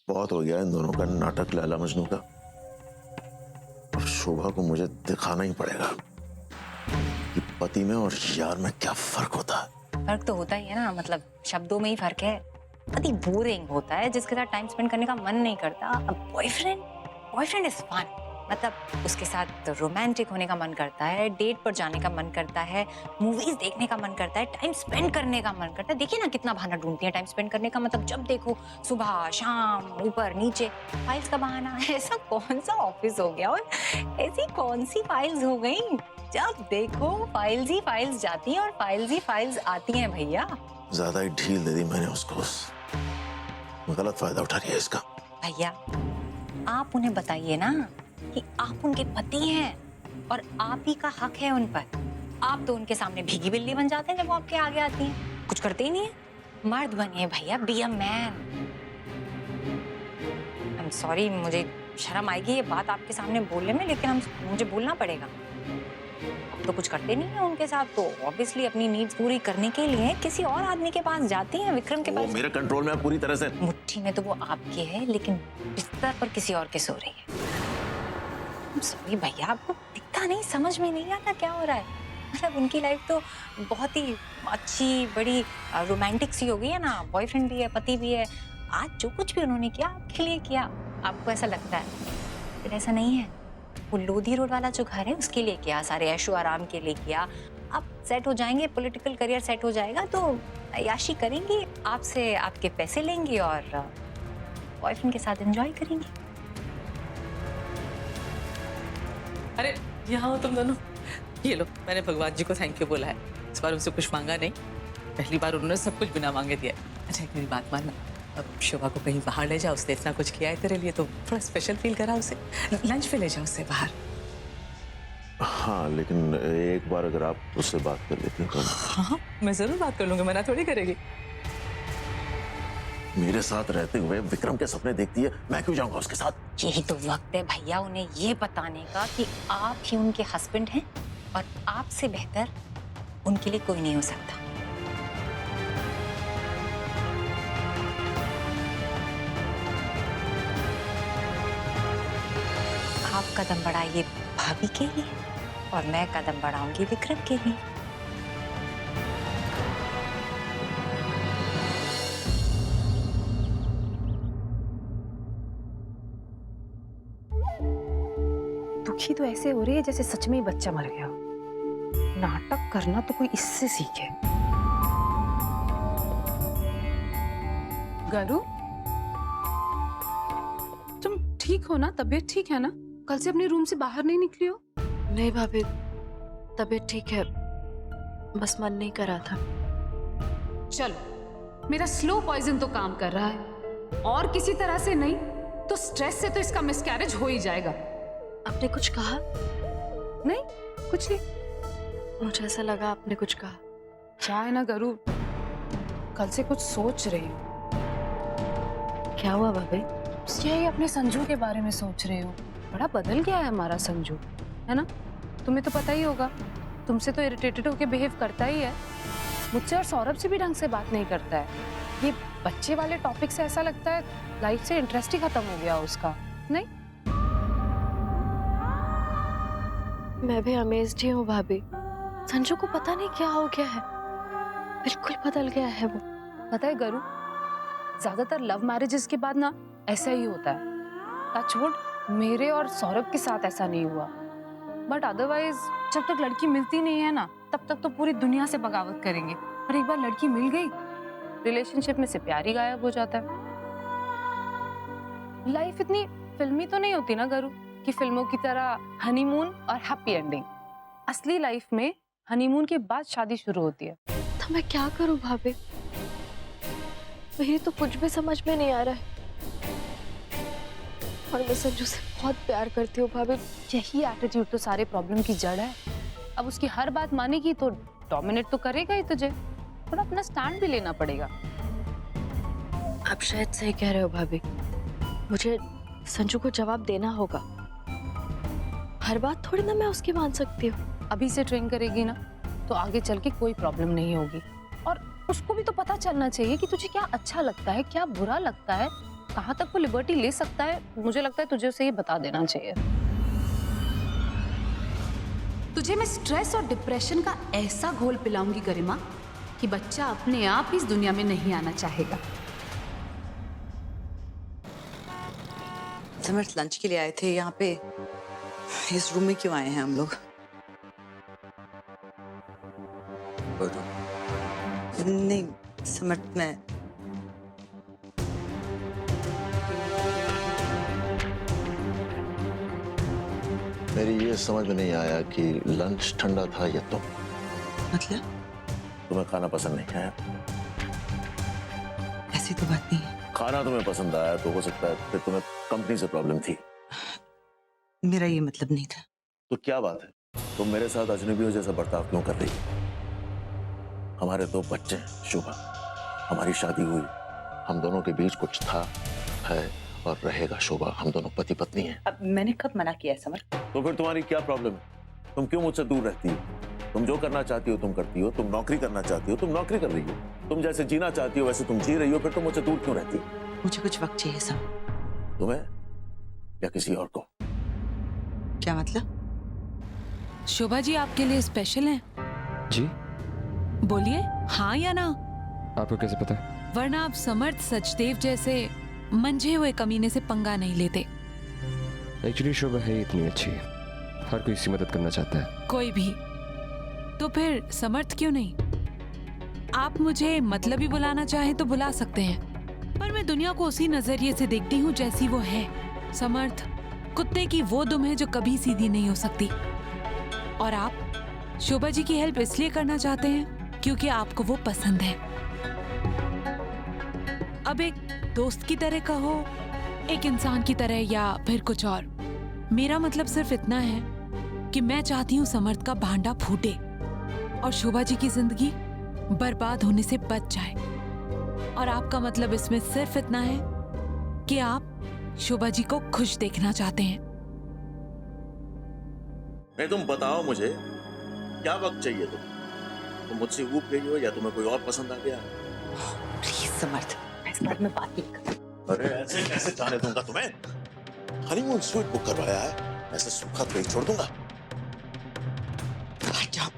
बहुत हो गया इन दोनों का नाटक लैला मजनू का। और शोभा को मुझे दिखाना ही पड़ेगा कि पति में और यार में क्या फर्क होता है। फर्क तो होता ही है ना, मतलब शब्दों में ही फर्क है। पति बोरिंग होता है जिसके साथ टाइम स्पेंड करने का मन नहीं करता। अब बॉयफ्रेंड इज फन, मतलब उसके साथ रोमांटिक होने का मन करता है, डेट पर जाने का मन करता है, मूवीज देखने का मन करता है, टाइम स्पेंड करने का मन करता है। देखिए ना कितना बहाना ढूंढती है टाइम स्पेंड करने का, मतलब जब देखो सुबह शाम ऊपर नीचे फाइल्स का बहाना। ऐसा कौन सा ऑफिस हो गया और ऐसी कौन सी फाइल्स हो गई, जब देखो फाइल्स ही फाइल्स जाती हैं और फाइल्स ही फाइल्स आती हैं भैया। ज्यादा ही ढील दे दी मैंने उसको, गलत फायदा उठा लिया इसका। भैया आप उन्हें बताइए ना कि आप उनके पति हैं और आप ही का हक है उन पर। आप तो उनके सामने भीगी बिल्ली बन जाते हैं जब वो आपके आगे आती हैं, कुछ करते ही नहीं है। मर्द बनिए भैया, be a man. I am sorry, मुझे शर्म आएगी ये बात आपके सामने बोलने में, लेकिन मुझे बोलना पड़ेगा। आप तो कुछ करते नहीं है उनके साथ, तो ऑब्वियसली अपनी नीड्स पूरी करने के लिए किसी और आदमी के पास जाती हैं, विक्रम के पास। वो मेरे कंट्रोल में है पूरी तरह से। मुट्ठी में तो वो आपकी है, लेकिन बिस्तर पर किसी और के सो रही है। सॉरी भैया, आपको दिखता नहीं, समझ में नहीं आता क्या हो रहा है। मतलब उनकी लाइफ तो बहुत ही अच्छी बड़ी रोमांटिक सी हो गई है ना, बॉयफ्रेंड भी है, पति भी है। आज जो कुछ भी उन्होंने किया आपके लिए किया, आपको ऐसा लगता है, फिर ऐसा नहीं है। वो लोधी रोड वाला जो घर है उसके लिए किया, सारे ऐशो आराम के लिए किया। आप सेट हो जाएंगे, पॉलिटिकल करियर सेट हो जाएगा तो अय्याशी करेंगी, आपसे आपके पैसे लेंगी और बॉयफ्रेंड के साथ एंजॉय करेंगी। अरे यहाँ हो तुम दोनों, ये लो, मैंने भगवान जी को थैंक यू बोला है। इस बार उनसे कुछ मांगा नहीं, पहली बार उन्होंने सब कुछ बिना मांगे दिया। अच्छा मेरी बात मानना, अब शोभा को कहीं बाहर ले जाओ, उसने इतना कुछ किया है तेरे लिए तो थोड़ा स्पेशल फील करा उसे, लंच पे ले जाओ उसे बाहर। हाँ लेकिन एक बार अगर आप उससे बात कर लेती हैं तो। हाँ मैं जरूर बात कर लूंगा, मना थोड़ी करेगी। मेरे साथ रहते हुए विक्रम के सपने देखती है, मैं क्यों जाऊंगा उसके साथ। यही तो वक्त है भैया उन्हें ये बताने का कि आप ही उनके हस्बैंड हैं और आपसे बेहतर उनके लिए कोई नहीं हो सकता। आप कदम बढ़ाइए भाभी के लिए और मैं कदम बढ़ाऊंगी विक्रम के लिए। दुखी तो ऐसे हो रही है जैसे सच में ही बच्चा मर गया। नाटक करना तो कोई इससे सीखे। गरु, तुम ठीक हो ना? तबीयत ठीक है ना? कल से अपने रूम से बाहर नहीं निकली हो? नहीं भाभी, तबीयत ठीक है, बस मन नहीं कर रहा था। चलो, मेरा स्लो पॉइजन तो काम कर रहा है, और किसी तरह से नहीं तो स्ट्रेस से तो इसका मिसकैरेज हो ही जाएगा। आपने कुछ कहा? नहीं, कुछ नहीं। मुझे ऐसा लगा आपने कुछ कहा। क्या है ना गरु, कल से कुछ सोच रही हूँ। क्या हुआ भाभी? यही अपने संजू के बारे में सोच रही हूँ। बड़ा बदल गया है हमारा संजू, है ना? तुम्हें तो पता ही होगा, तुमसे तो इरिटेटेड होके बिहेव करता ही है, मुझसे और सौरभ से भी ढंग से बात नहीं करता है। ये बच्चे वाले टॉपिक से ऐसा लगता है लाइफ से इंटरेस्ट ही खत्म हो गया उसका। नहीं, मैं भी अमेज्ड ही हूँ भाभी, संजू को पता नहीं क्या हो गया है, बिल्कुल बदल गया है वो। पता है गरु, ज्यादातर लव मैरिजेस के बाद ना ऐसा ही होता है। टचवुड, मेरे और सौरभ के साथ ऐसा नहीं हुआ, बट अदरवाइज जब तक लड़की मिलती नहीं है ना, तब तक तो पूरी दुनिया से बगावत करेंगे, और एक बार लड़की मिल गई, रिलेशनशिप में से प्यार ही गायब हो जाता है। लाइफ इतनी फिल्मी तो नहीं होती ना गरु, कि फिल्मों की तरह हनीमून और हैप्पी एंडिंग। असली लाइफ में हनीमून के बाद शादी शुरू होती है। तो मैं क्या करूं भाभी, मेरी तो कुछ भी समझ में नहीं आ रहा है, और मैं संजू से बहुत प्यार करती हूँ भाभी। यही एटीट्यूड तो सारे प्रॉब्लम की जड़ है। अब उसकी हर बात मानेगी तो डोमिनेट तो करेगा ही तुझे, थोड़ा अपना स्टैंड भी लेना पड़ेगा। आप शायद सही कह रहे हो भाभी, मुझे संजू को जवाब देना होगा। हर बात थोड़ी ना मैं उसकी मान सकती हूँ। अभी से ट्रेन करेगी ना तो आगे चल के कोई प्रॉब्लम नहीं होगी, और उसको भी तो पता चलना चाहिए कि तुझे क्या अच्छा लगता है, क्या बुरा लगता है, कहाँ तक वो लिबर्टी ले सकता है, मुझे लगता है तुझे उसे ये बता देना चाहिए। तुझे मैं स्ट्रेस और डिप्रेशन का ऐसा घोल पिलाऊंगी गरिमा कि बच्चा अपने आप इस दुनिया में नहीं आना चाहेगा। समर्थ लंच के लिए आए थे यहाँ पे, इस रूम में क्यों आए हैं हम लोग? नहीं समर्थ, मैं मेरी ये समझ में नहीं आया कि लंच ठंडा था या तुम। मतलब तुम्हें खाना पसंद नहीं आया? ऐसी तो बात नहीं है। खाना तुम्हें पसंद आया तो हो सकता है फिर तुम्हें कंपनी से प्रॉब्लम थी। मेरा ये मतलब नहीं था। तो क्या बात है, तुम मेरे साथ अजनबियों जैसा बर्ताव क्यों कर रही हो? हमारे 2 बच्चे हैं शुभा, हमारी शादी हुई, हम दोनों के बीच कुछ था, है और रहेगा शोभा। हम दोनों पति पत्नी हैं। अब मैंने कब मना किया है समर्थ? तो फिर तुम्हारी क्या प्रॉब्लम है? तुम क्यों मुझसे दूर रहती हो? तुम जो करना चाहती हो तुम करती हो, तुम नौकरी करना चाहती हो तुम नौकरी कर रही हो, तुम जैसे जीना चाहती हो वैसे तुम जी रही हो, फिर तुम मुझसे दूर क्यों रहती हो? मुझे कुछ वक्त चाहिए समर्थ। तुम्हें या किसी और को? क्या मतलब? शोभा जी आपके लिए स्पेशल हैं। जी? बोलिए हाँ या ना। आपको कैसे पता? वरना आप समर्थ सचदेव जैसे मंझे हुए कमीने से पंगा नहीं लेते। एक्चुअली शोभा है इतनी अच्छी, हर कोई इसकी मदद करना चाहता है। कोई भी। तो फिर समर्थ क्यों नहीं? आप मुझे मतलबी बुलाना चाहे तो बुला सकते हैं, पर मैं दुनिया को उसी नजरिए से देखती हूँ जैसी वो है। समर्थ कुत्ते की वो दुम है जो कभी सीधी नहीं हो सकती। और आप शोभा जी की हेल्प इसलिए करना चाहते हैं क्योंकि आपको वो पसंद है। अब एक दोस्त की तरह कहो, एक इंसान की तरह, या फिर कुछ और। मेरा मतलब सिर्फ इतना है कि मैं चाहती हूँ समर्थ का भांडा फूटे और शोभा जी की जिंदगी बर्बाद होने से बच जाए। और आपका मतलब इसमें सिर्फ इतना है कि आप शोभा जी को खुश देखना चाहते हैं। नहीं, तुम बताओ मुझे क्या वक्त चाहिए तुम मुझसे ऊब गई हो या तुम्हें कोई और पसंद आ गया? प्लीज समर्थ, मैं इस बारे में बात नहीं कर। अरे ऐसे कैसे जाने दूंगा तुम्हें? हनीमून स्वीट बुक करवाया है, ऐसे सूखा तो छोड़ दूंगा? हट जाओ।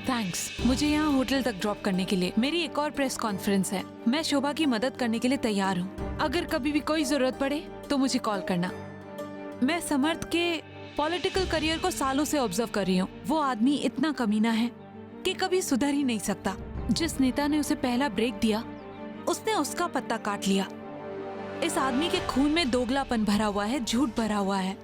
थैंक्स मुझे यहाँ होटल तक ड्रॉप करने के लिए। मेरी एक और प्रेस कॉन्फ्रेंस है। मैं शोभा की मदद करने के लिए तैयार हूँ। अगर कभी भी कोई जरूरत पड़े तो मुझे कॉल करना। मैं समर्थ के पॉलिटिकल करियर को सालों से ऑब्जर्व कर रही हूँ। वो आदमी इतना कमीना है कि कभी सुधर ही नहीं सकता। जिस नेता ने उसे पहला ब्रेक दिया उसने उसका पत्ता काट लिया। इस आदमी के खून में दोगलापन भरा हुआ है, झूठ भरा हुआ है।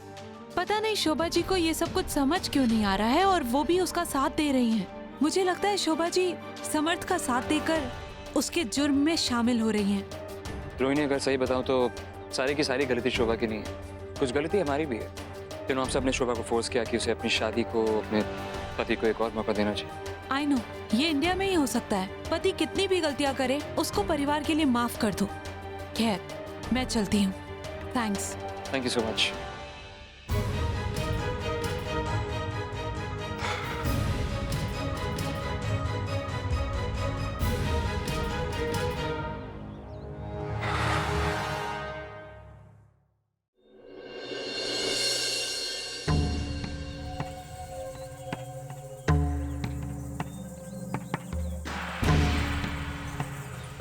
पता नहीं शोभा जी को ये सब कुछ समझ क्यों नहीं आ रहा है और वो भी उसका साथ दे रही हैं। मुझे लगता है शोभा जी समर्थ का साथ देकर उसके जुर्म में शामिल हो रही हैं। रोहिणी अगर सही बताऊं तो सारी की सारी गलती शोभा की नहीं है, कुछ गलती हमारी भी है। तीनों हम सब ने शोभा को फोर्स किया कि उसे अपनी शादी को, अपने पति को एक और मौका देना चाहिए। आई नो ये इंडिया में ही हो सकता है। पति कितनी भी गलतियां करे उसको परिवार के लिए माफ कर दो। खैर मैं चलती हूँ। Thanks. Thank you so much.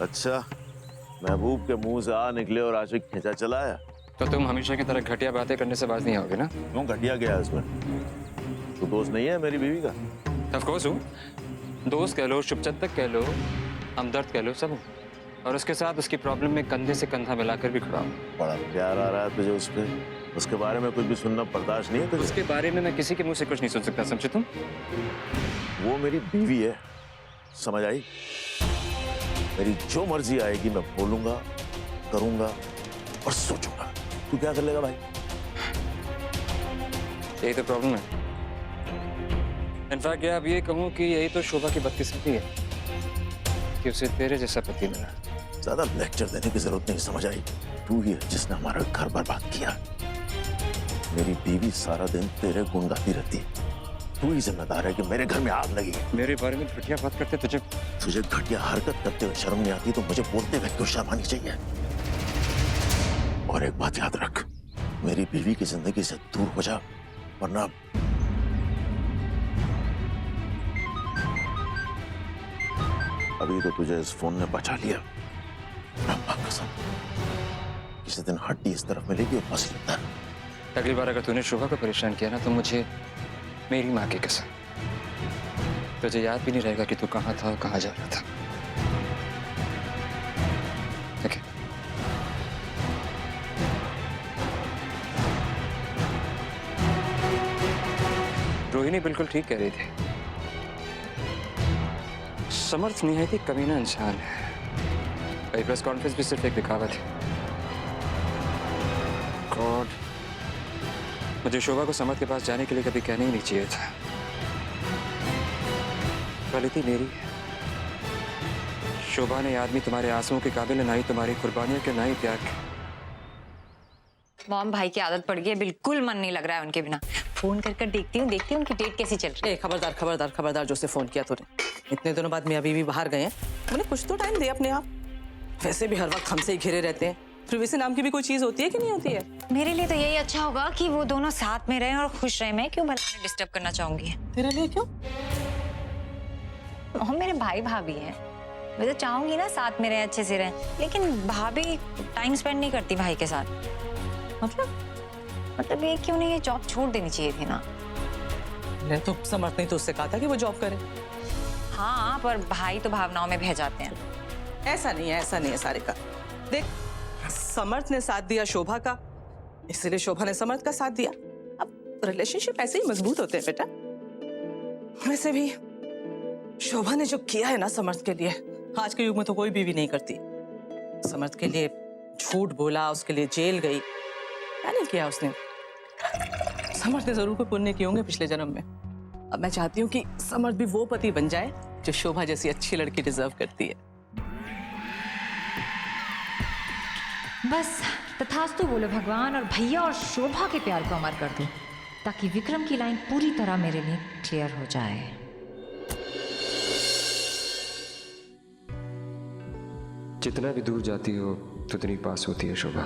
अच्छा, महबूब के मुंह से आ निकले और आशिक खींचा चला आया। तो तुम हमेशा की तरह घटिया बातें करने से बाज नहीं आओगे ना? क्यों घटिया गया इसमें? तू दोस्त नहीं है मेरी बीवी का? ऑफ कोर्स हूँ। दोस्त कह लो, शुभचिंतक कह लो, हमदर्द कह लो, सब हूँ। और उसके साथ उसकी प्रॉब्लम में कंधे से कंधा मिलाकर भी खड़ा हूँ। बड़ा प्यार आ रहा है तुझे उस पे। उसके बारे में कुछ भी सुनना बर्दाश्त नहीं है तुझे? उसके बारे में मैं किसी के मुंह से कुछ नहीं सुन सकता, समझे तुम? वो मेरी बीवी है, समझ आई? मेरी जो मर्जी आएगी मैं बोलूंगा, करूंगा और सोचूंगा। तू क्या कर लेगा भाई? यही तो प्रॉब्लम है। इनफैक्ट अब ये कहूँ कि यही तो शोभा की बदकिस्मती है कि उसे तेरे जैसा पति मिला। ज्यादा लेक्चर देने की जरूरत नहीं, समझ आई? तू ही है जिसने हमारा घर बर्बाद किया। मेरी बीवी सारा दिन तेरे गुण गाती रहती है। तू ही जिम्मेदार है कि मेरे घर में आग लगी है। मेरे बारे में घटिया बात करते तुझे घटिया हरकत करते हुए शर्म नहीं आती तो मुझे बोलते हुए क्यों शर्म आनी चाहिए? और एक बात याद रख, मेरी बीवी की जिंदगी से दूर हो जा, वरना अभी तो तुझे इस फोन ने बचा लिया। रब्बा कसम, किसी दिन हड्डी इस तरफ मिलेगी और बस लेता है। अगली बार अगर तूने शोभा को परेशान किया ना तो मुझे मेरी माँ की कसम, तुझे याद भी नहीं रहेगा कि तू कहाँ था और कहाँ जा रहा था। ओके? रोहिणी बिल्कुल ठीक कह रही थी। समर्थ निहायती कमीना इंसान है। प्रेस कॉन्फ्रेंस भी सिर्फ एक दिखावा थी। गॉड, मुझे शोभा को समर्थ के पास जाने के लिए कभी कहना ही नहीं चाहिए था। गलती मेरी है। शोभा ने आदमी तुम्हारे आंसुओं के काबिल है, ना ही तुम्हारी कुर्बानियों के, ना ही त्याग। मॉम, भाई की आदत पड़ गई है, बिल्कुल मन नहीं लग रहा है उनके बिना। फोन कर देखती हूँ उनकी डेट कैसी चल रही है। खबरदार खबरदार खबरदार, जो से फोन किया तूने। इतने दिनों बाद मियाँ बीवी बाहर गए हैं, उन्हें कुछ तो टाइम दे अपने आप। वैसे भी हर वक्त हमसे ही घिरे रहते हैं। प्रिवेसी नाम की भी कोई चीज होती है कि नहीं होती है? मेरे लिए तो यही अच्छा होगा कि वो दोनों साथ में रहें और खुश रहें। मैं क्यों भला डिस्टर्ब करना चाहूंगी? तेरे लिए क्यों? हम मेरे भाई भाभी हैं, मैं तो चाहूंगी ना साथ में रहें, अच्छे से रहें। लेकिन भाभी टाइम स्पेंड नहीं करती भाई के साथ। मतलब ये क्यों नहीं, ये जॉब छोड़ देनी चाहिए थी ना। नहीं तो समर्थ ने तो उससे कहा था कि वो जॉब करे। हाँ, पर भाई तो भावनाओं में बह जाते हैं। ऐसा नहीं है सारिका। देख, समर्थ ने साथ दिया शोभा का, इसलिए शोभा ने समर्थ का साथ दिया। अब रिलेशनशिप ऐसे ही मजबूत होते हैं बेटा। वैसे भी शोभा ने जो किया है ना समर्थ के लिए, आज के युग में तो कोई बीवी नहीं करती। समर्थ के लिए झूठ बोला, उसके लिए जेल गई। क्या नहीं किया उसने? समर्थ ने जरूर कोई पुण्य किए होंगे पिछले जन्म में। अब मैं चाहती हूँ कि समर्थ भी वो पति बन जाए जो शोभा जैसी अच्छी लड़की डिजर्व करती है। बस तथास्तु बोले भगवान, और भैया और शोभा के प्यार को अमर कर दो, ताकि विक्रम की लाइन पूरी तरह मेरे लिए क्लियर हो जाए। जितना भी दूर जाती हो तो उतनी पास होती है शोभा।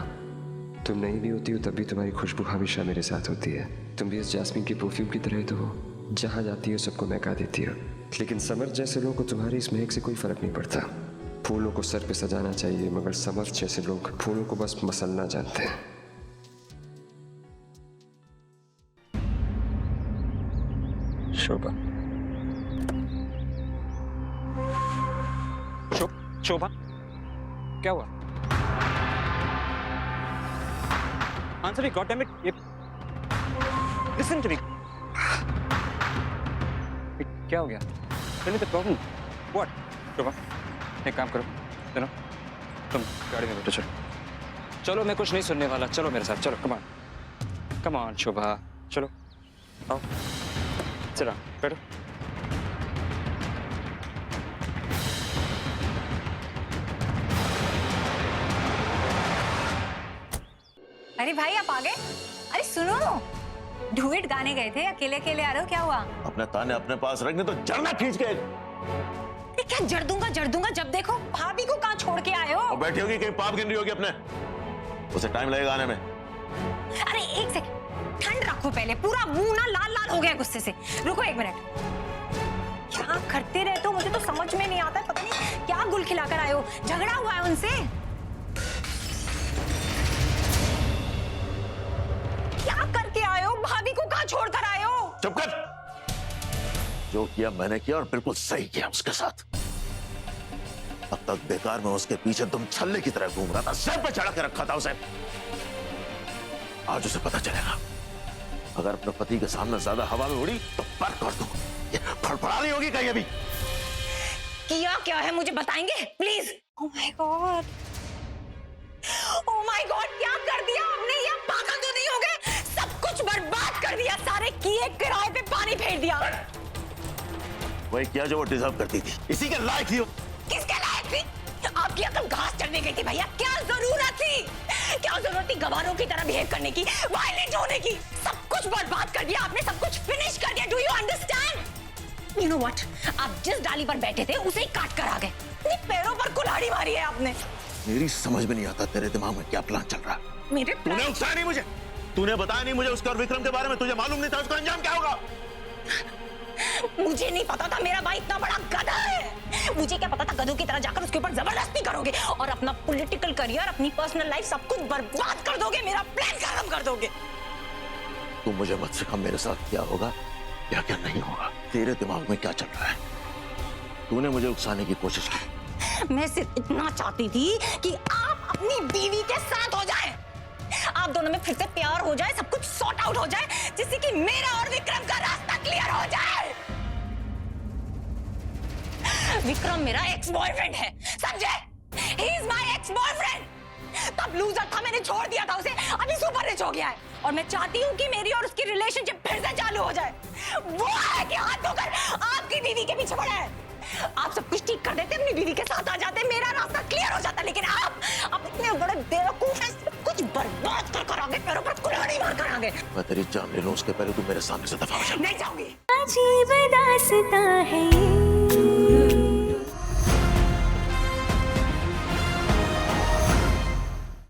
तुम नहीं भी होती हो तब भी तुम्हारी खुशबू हमेशा मेरे साथ होती है। तुम भी इस जास्मीन की परफ्यूम की तरह तो हो, जहाँ जाती हो सबको महका देती हो। लेकिन समर्थ जैसे लोगों को तुम्हारी इस महक से कोई फर्क नहीं पड़ता। फूलों को सर पे सजाना चाहिए, मगर समर्थ जैसे लोग फूलों को बस मसलना जानते हैं। शोभा, शोभा, क्या हुआ? Answer me, god damn it. Listen to me. क्या हो गया? Tell me the problem. What? Shobha, एक काम करो, चलो तुम गाड़ी में बैठो। चलो चलो, मैं कुछ नहीं सुनने वाला। चलो मेरे साथ, चलो। कम ऑन शोभा, चलो आओ, चलो बैठो। अरे भाई, आप आ गए? अरे सुनो, डुएट गाने गए थे, अकेले अकेले आ रहे हो, क्या हुआ? अपने ताने अपने पास रखने तो जड़ना खींच के। क्या जड़ दूंगा, जब देखो भाभी को कहाँ छोड़ के आए हो? और बैठी होगी कहीं, पाप गिन रही होगी अपने। उसे टाइम लगेगा आने में। अरे एक सेकंड, ठंड रखो पहले। पूरा मुंह ना लाल लाल हो गया गुस्से से। रुको एक मिनट। क्या करते रहते हो, मुझे तो समझ में नहीं आता। पता नहीं क्या गुल खिलाकर आए हो। झगड़ा हुआ है उनसे? क्या करके आए हो? भाभी को कहाँ छोड़कर आए हो? चुप कर। जो किया मैंने किया, और बिल्कुल सही किया उसके साथ। अब तक बेकार में उसके पीछे तुम छल्ले की तरह घूम रहा था, सर पे चढ़ा के रखा था उसे। आज उसे पता चलेगा, अगर अपने पति के सामने ज्यादा हवा में उड़ी तो पर कर दूं। ये फड़फड़ा नहीं होगी कहीं अभी। किया क्या है मुझे बताएंगे please? Oh my God, oh my God, क्या कर दिया आपने? ये पागल तो नहीं हो गए? सब कुछ बर्बाद कर दिया, सारे किए किराए पे पानी फेर दिया। वही किया जो वो डिजर्व करती थी, इसी के लायक थी। किसके लायक थी? आपकी अकल घास चढ़ने गई थी भैया। क्या जरूरत थी क्या जरूरत थी गवारों की तरह बिहेव करने की, वायलेंट होने की? सब कुछ बर्बाद कर दिया आपने, सब कुछ फिनिश कर दिया। Do you understand? You know what, आप जिस डाली पर बैठे थे उसे ही काट कर आ गए। अपने पैरों पर कुल्हाड़ी मारी है आपने। मेरी समझ में नहीं आता तेरे दिमाग में क्या प्लान चल रहा है। मेरे तूने उकसाया नहीं मुझे, तूने बताया नहीं मुझे उसके और विक्रम के बारे में। तुझे मालूम नहीं था उसका अंजाम क्या होगा? मुझे नहीं पता था मेरा भाई इतना बड़ा गधा है। मुझे क्या पता था गधों की तरह जाकर उसके ऊपर जबरदस्ती करोगे और अपना पॉलिटिकल करियर, अपनी पर्सनल लाइफ सब कुछ बर्बाद कर दोगे, मेरा प्लान खत्म कर दोगे। तू मुझे मत सिखा मेरे साथ क्या होगा या क्या नहीं होगा। तेरे दिमाग में क्या चल रहा है? तूने मुझे उकसाने की कोशिश की। मैं सिर्फ इतना चाहती थी कि आप अपनी बीवी के साथ हो जाएं। आप दोनों में फिर से प्यार हो जाए, सब कुछ सॉर्ट आउट हो जाए, जिससे कि मेरा और विक्रम का रास्ता क्लियर हो जाए। विक्रम मेरा एक्स बॉयफ्रेंड है, समझे? He is my ex boyfriend. तब लूजर था, मैंने छोड़ दिया था उसे, अभी सुपर रिच हो गया है और मैं चाहती हूँ कि मेरी और उसकी रिलेशनशिप फिर से चालू हो जाए। वो है कि हाथ धोकर आपकी बीवी के पीछे पड़ा है। आप सब कुछ ठीक कर देते, अपनी बीवी के साथ आ जाते, मेरा रास्ता क्लियर हो जाता, लेकिन आप इतने बड़े बेवकूफ हैं, सब कुछ बर्बाद कर आ गए, पैरों पर कुल्हाड़ी मार कर आ गए। मैं तेरी जान ले लूं उसके पहले तू मेरे सामने से दफा हो जा। नहीं जाऊंगी। अजीब दास्तां है